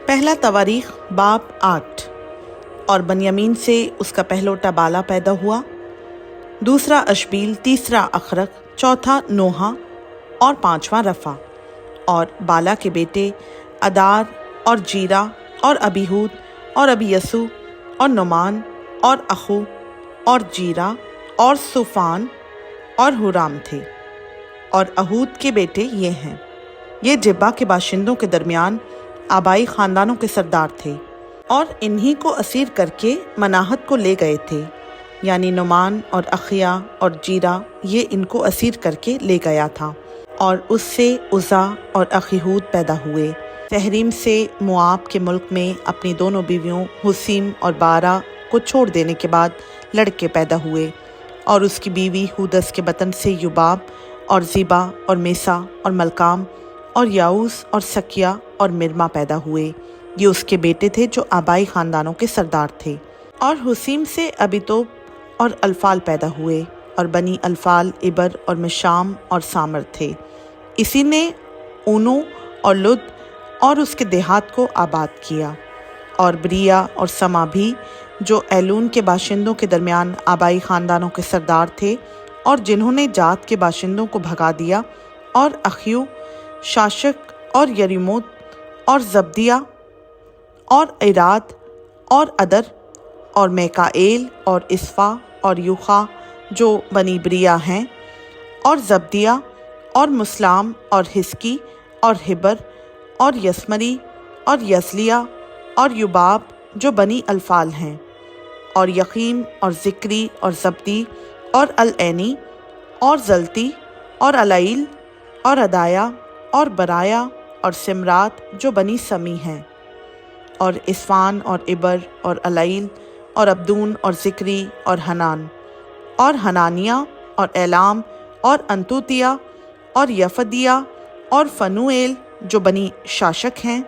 पहला तवारीख बाब 8। और बनियामीन से उसका पहलोटा बाला पैदा हुआ, दूसरा अशबील, तीसरा अखरक, चौथा नोहा और पांचवा रफ़ा। और बाला के बेटे अदार और जीरा और अबीहूद और अबीयसू और नुमान और अखू और जीरा और सुफ़ान और हुराम थे। और अहूद के बेटे ये हैं। ये जिब्बा के बाशिंदों के दरमियान आबाई ख़ानदानों के सरदार थे और इन्हीं को असीर करके मनाहत को ले गए थे, यानी नुमान और अखिया और जीरा, ये इनको असीर करके ले गया था। और उससे उज़ा और अखीहूद पैदा हुए। तहरीम से मुआब के मुल्क में अपनी दोनों बीवियों हुसीम और बारा को छोड़ देने के बाद लड़के पैदा हुए। और उसकी बीवी हूदस के बतन से युबाब और ज़िबा और मेसा और मलकाम और याऊस और सकिया और मिरमा पैदा हुए। ये उसके बेटे थे जो आबाई ख़ानदानों के सरदार थे। और हुसीम से अबितोब और अल्फ़ाल पैदा हुए। और बनी अल्फ़ाल इबर और मिशाम और सामर थे। इसी ने ऊनो और लुद और उसके देहात को आबाद किया। और ब्रिया और समा भी, जो एलून के बाशिंदों के दरमियान आबाई ख़ानदानों के सरदार थे और जिन्होंने जात के बाशिंदों को भगा दिया। और अखियू, शाशक और यरीमोत और जब्दिया और इराद और अदर और मेकाएल और इसफ़ा और यूखा, जो बनी ब्रिया हैं, और जब्दिया और मुस्लाम और हिस्की और हिबर और यसमरी और यसलिया और युबाब, जो बनी अल्फ़ाल हैं, और यकीम और ज़िक्री और जब्दी और अल-ऐनी और जल्ती और अलाइल और अदाया और बराया और सिमरात, जो बनी समी हैं, और इस्फान और इबर और अलाइल और अब्दून और ज़िक्री और हनान और हनानिया और एलाम और अंतुतिया और यफदिया और फ़नुएल, जो बनी शाशक हैं,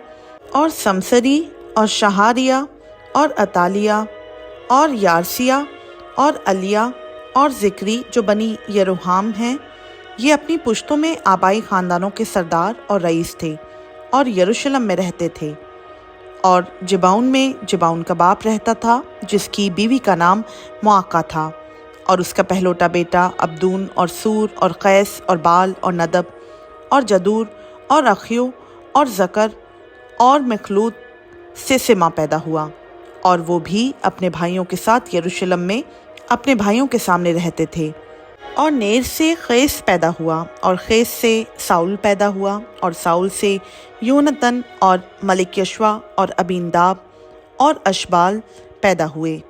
और समसरी और शहारिया और अतालिया और यारसिया और अलिया और ज़िक्री, जो बनी यरोहाम हैं। ये अपनी पुश्तों में आबाई ख़ानदानों के सरदार और रईस थे और यरूशलेम में रहते थे। और जिबाउन में जिबाउन का बाप रहता था, जिसकी बीवी का नाम मुआका था। और उसका पहलोटा बेटा अब्दून और सूर और कैस और बाल और नदब और जदूर और अखियो और ज़कर और मखलूत से सिमा पैदा हुआ। और वो भी अपने भाइयों के साथ यरूशलेम में अपने भाइयों के सामने रहते थे। और नेर से खैस पैदा हुआ, और खैस से साउल पैदा हुआ, और साउल से योनतन और मलिक्यशवा और अबीनदाब और अशबाल पैदा हुए।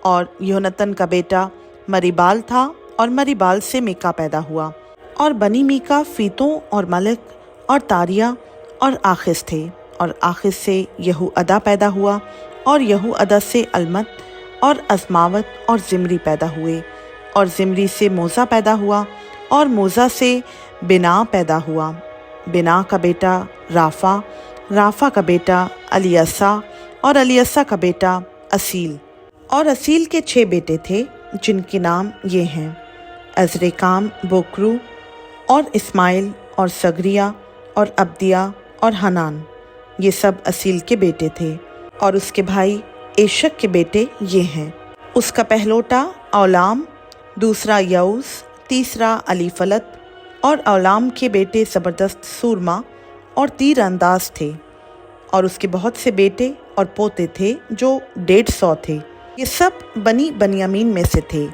और योनतन का बेटा मरीबाल था, और मरीबाल से मीका पैदा हुआ। और बनी मीका फीतों और मलिक और तारिया और आखिस थे। और आखिस से यहू अदा पैदा हुआ, और यहू अदा से अलमत और अज़मावत और ज़िमरी पैदा हुए। और ज़िमरी से मोज़ा पैदा हुआ, और मोज़ा से बिना पैदा हुआ। बिना का बेटा राफ़ा, राफ़ा का बेटा अलियसा, और अलियसा का बेटा असील। और असील के 6 बेटे थे, जिनके नाम ये हैं: अज़रेकाम, बोकरू और इस्माइल और सगरिया और अब्दिया और हनान। ये सब असील के बेटे थे। और उसके भाई एशक के बेटे ये हैं: उसका पहलोटा औलाम, दूसरा यऊस, तीसरा अलीफलत। और औलाम के बेटे ज़बरदस्त सूरमा और तीर अंदाज थे। और उसके बहुत से बेटे और पोते थे, जो 150 थे। ये सब बनी बनियामीन में से थे।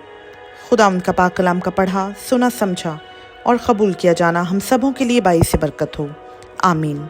खुदा उनका पाक कलाम का पढ़ा, सुना, समझा और कबूल किया जाना हम सबों के लिए बाइस बरकत हो। आमीन।